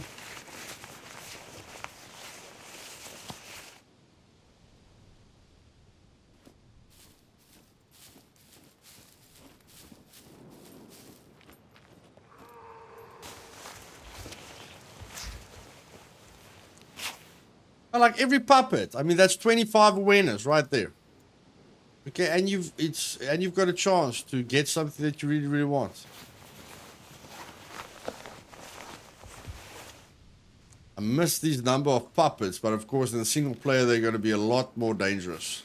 I like every puppet. I mean, that's 25 awareness right there. Okay, and you've got a chance to get something that you really, really want. I miss these number of puppets, but of course in the single player they're going to be a lot more dangerous.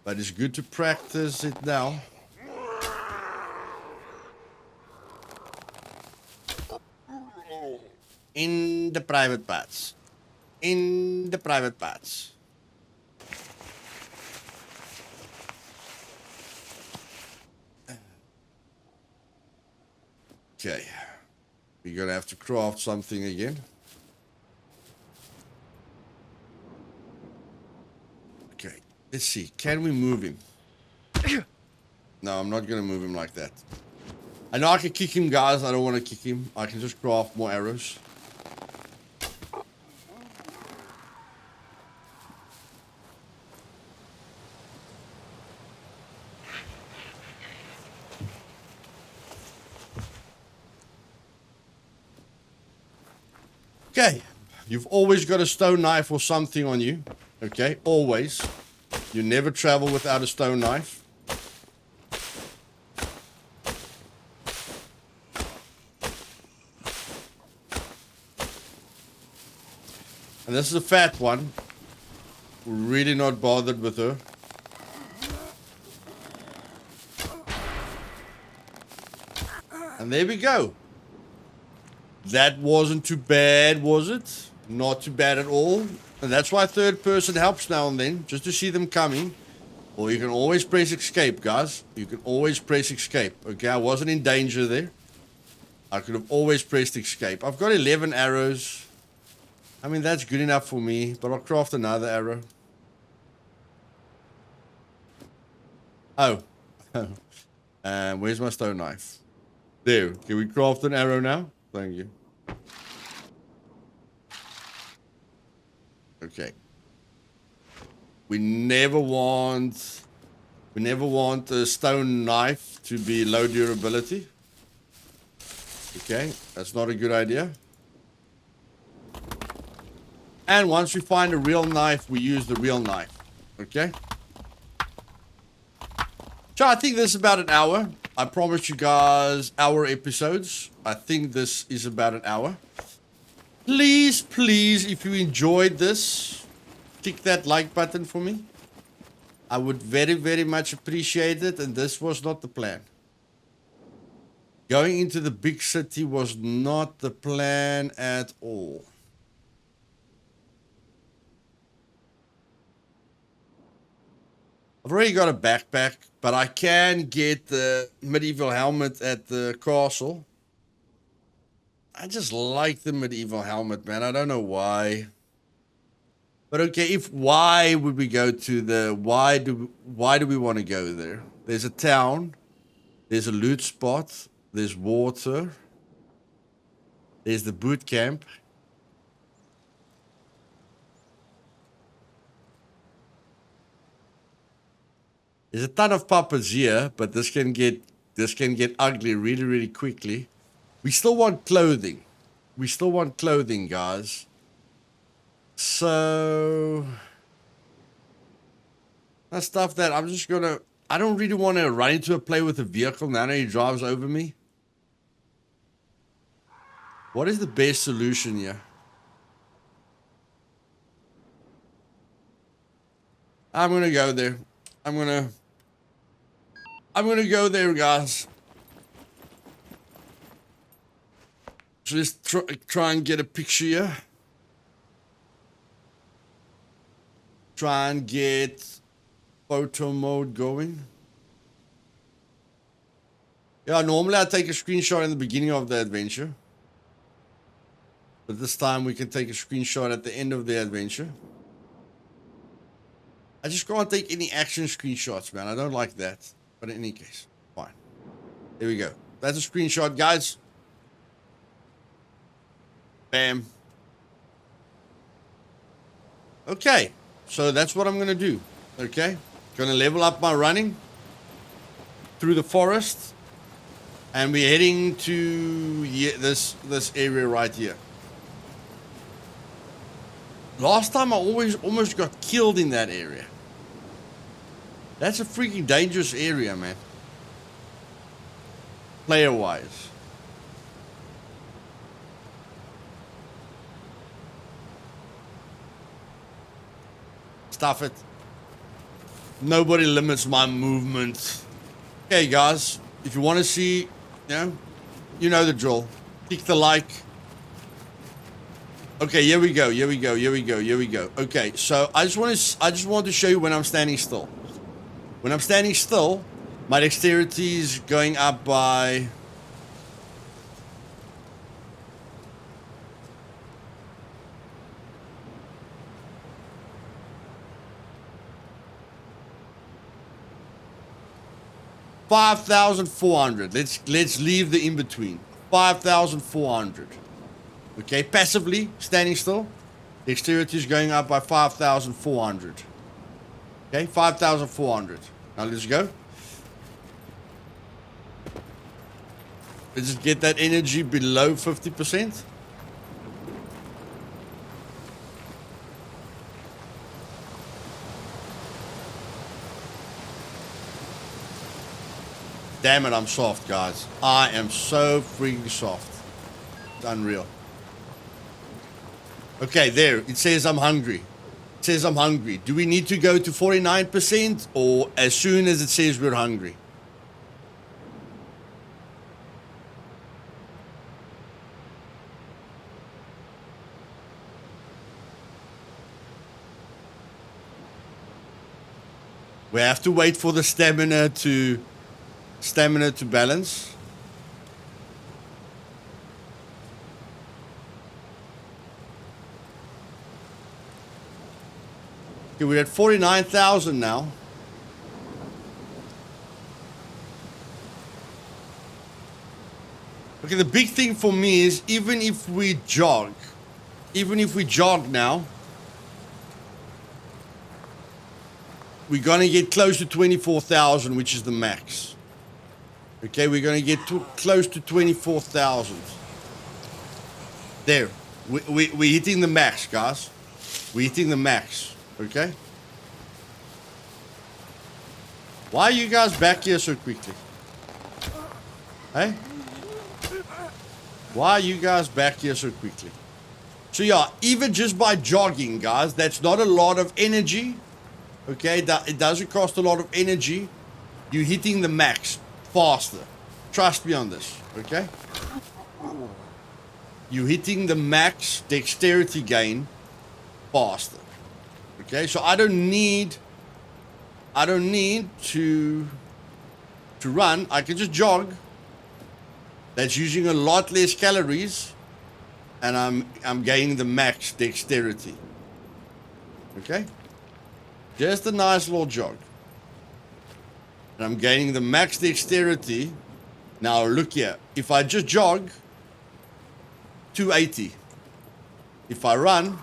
But it's good to practice it now. In the private parts. In the private parts. Okay. We're going to have to craft something again. Okay. Let's see. Can we move him? No, I'm not going to move him like that. I know I can kick him, guys. I don't want to kick him. I can just craft more arrows. Okay. You've always got a stone knife or something on you. Okay. Always. You never travel without a stone knife. And this is a fat one. We're really not bothered with her. And there we go. That wasn't too bad, was it? Not too bad at all. And that's why third person helps now and then, just to see them coming. Or you can always press escape, guys. You can always press escape. Okay, I wasn't in danger there. I could have always pressed escape. I've got 11 arrows. I mean, that's good enough for me, but I'll craft another arrow. Oh. Where's my stone knife? There. Can we craft an arrow now? Thank you. Okay. We never want a stone knife to be low durability. Okay, that's not a good idea. And once we find a real knife, we use the real knife. Okay? So I think this is about an hour. I promised you guys hour episodes. I think this is about an hour. Please, please, if you enjoyed this, click that like button for me. I would very, very much appreciate it. And this was not the plan. Going into the big city was not the plan at all. I've already got a backpack, but I can get the medieval helmet at the castle. I just like the medieval helmet, man. I don't know why. But okay, why would we go to the... Why do we want to go there? There's a town. There's a loot spot. There's water. There's the boot camp. There's a ton of puppets here, but this can get ugly really, really quickly. We still want clothing. We still want clothing, guys. So that's stuff that I'm just gonna. I don't really want to run into a play with a vehicle now that he drives over me. What is the best solution here? I'm gonna go there. I'm gonna go there, guys. So let's try and get a picture here. Try and get photo mode going. Yeah, normally I take a screenshot in the beginning of the adventure. But this time we can take a screenshot at the end of the adventure. I just can't take any action screenshots, man. I don't like that. But in any case, fine. There we go. That's a screenshot, guys. Bam. Okay. So that's what I'm going to do. Okay. Going to level up my running through the forest. And we're heading to this area right here. Last time I almost got killed in that area. That's a freaking dangerous area, man. Player-wise. Stuff it. Nobody limits my movement. Okay, guys. If you want to see, you know the drill. Click the like. Okay, here we go. Okay, so I just want to show you when I'm standing still. When I'm standing still, my dexterity is going up by... $5,400. Let's leave the in-between. 5,400. Okay, passively, standing still. Dexterity is going up by 5,400. Okay, 5,400. Now let's go. Let's just get that energy below 50%. Damn it, I'm soft, guys. I am so freaking soft. It's unreal. Okay, there. It says I'm hungry. It says I'm hungry. Do we need to go to 49% or as soon as it says we're hungry? We have to wait for the stamina to balance. Okay, we're at 49,000 now. Okay, the big thing for me is even if we jog now, we're going to get close to 24,000, which is the max. Okay, we're going to get close to 24,000. There. We're hitting the max, guys. We're hitting the max. Okay? Why are you guys back here so quickly? Hey? Why are you guys back here so quickly? So yeah, even just by jogging, guys, that's not a lot of energy. Okay? It doesn't cost a lot of energy. You're hitting the max faster. Trust me on this. Okay? You're hitting the max dexterity gain faster. Okay, so I don't need to run. I can just jog. That's using a lot less calories, and I'm gaining the max dexterity. Okay, just a nice little jog, and I'm gaining the max dexterity. Now look here. If I just jog, 280. If I run,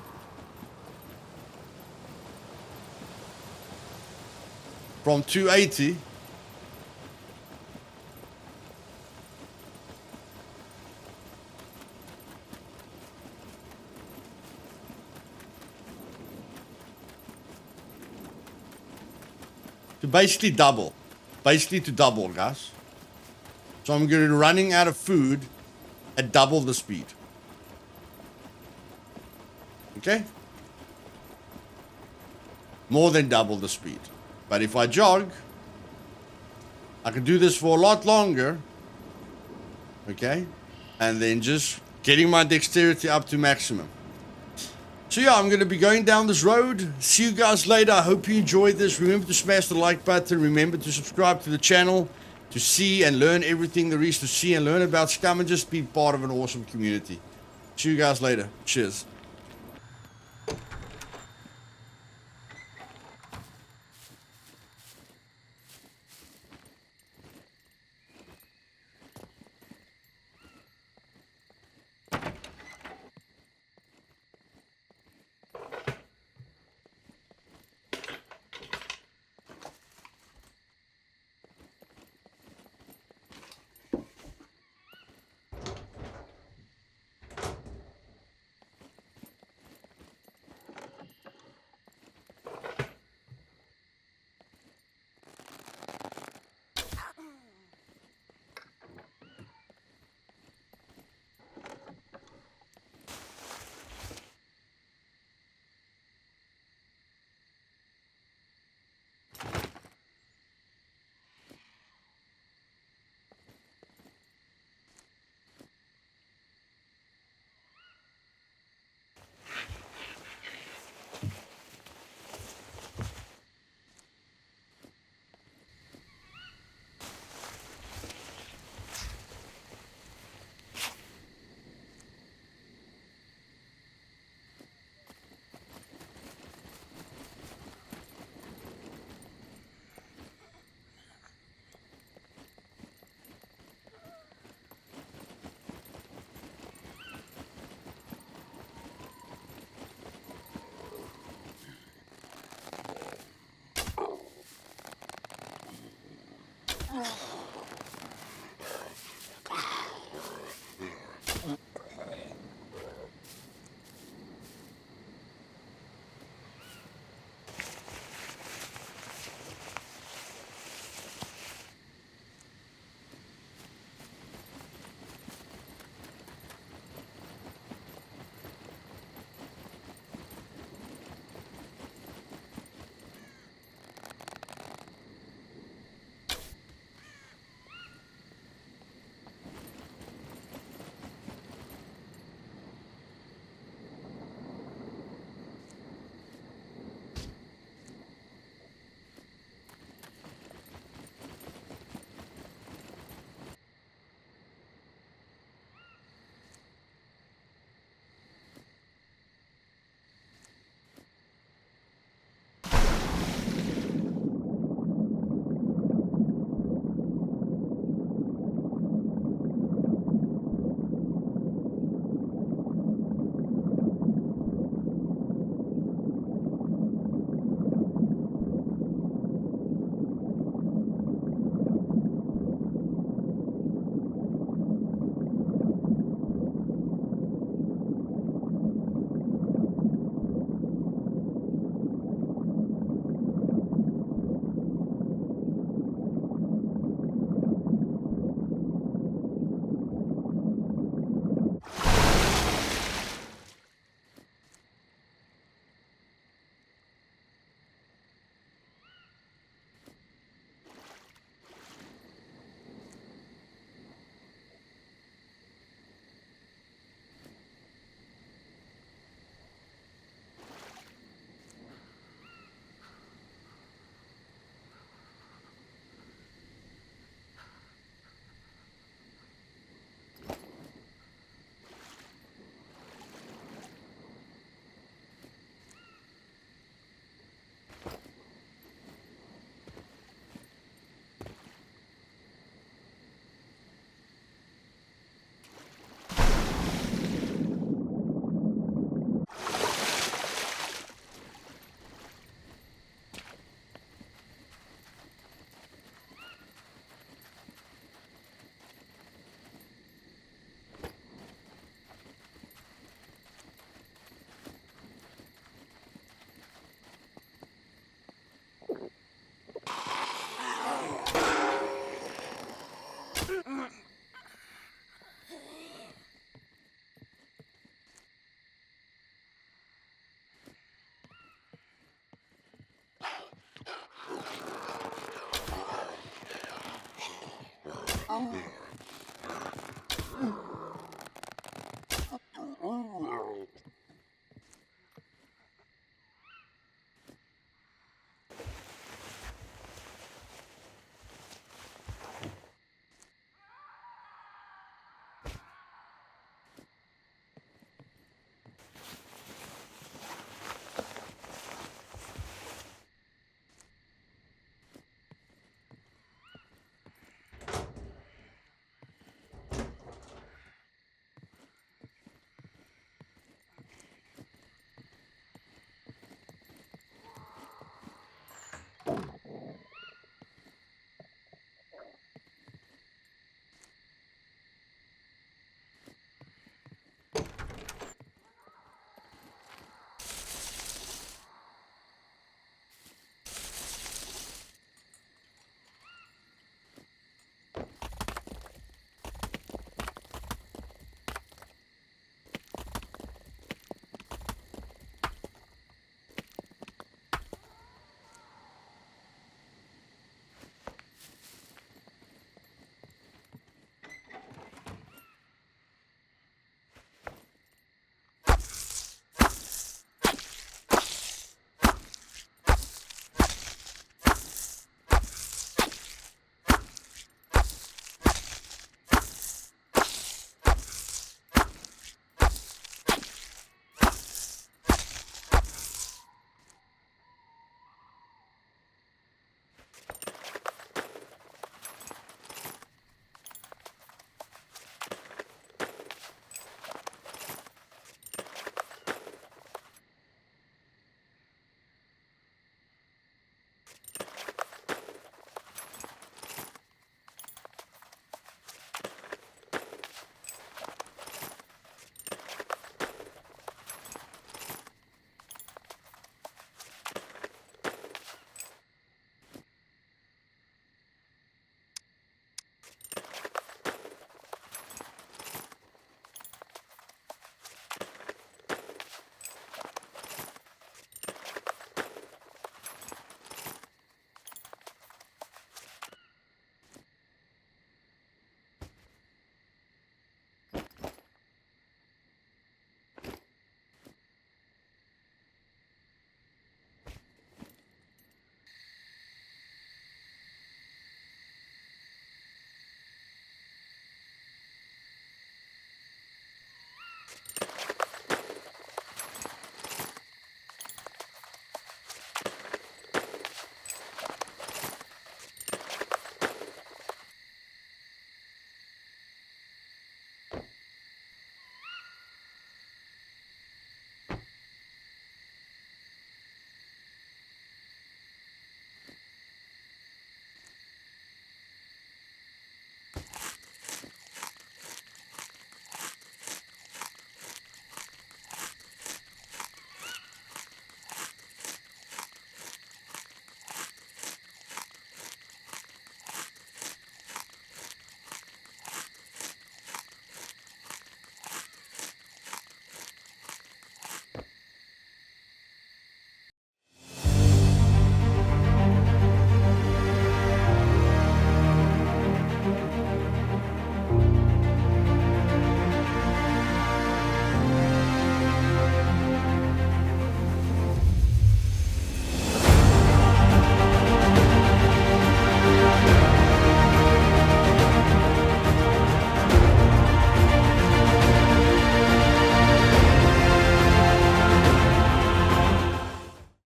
from 280 to basically double. Basically to double, guys. So I'm going to be running out of food at double the speed. Okay? More than double the speed. But if I jog, I can do this for a lot longer. Okay? And then just getting my dexterity up to maximum. So yeah, I'm going to be going down this road. See you guys later. I hope you enjoyed this. Remember to smash the like button. Remember to subscribe to the channel to see and learn everything there is to see and learn about Scum and just be part of an awesome community. See you guys later. Cheers. Oh.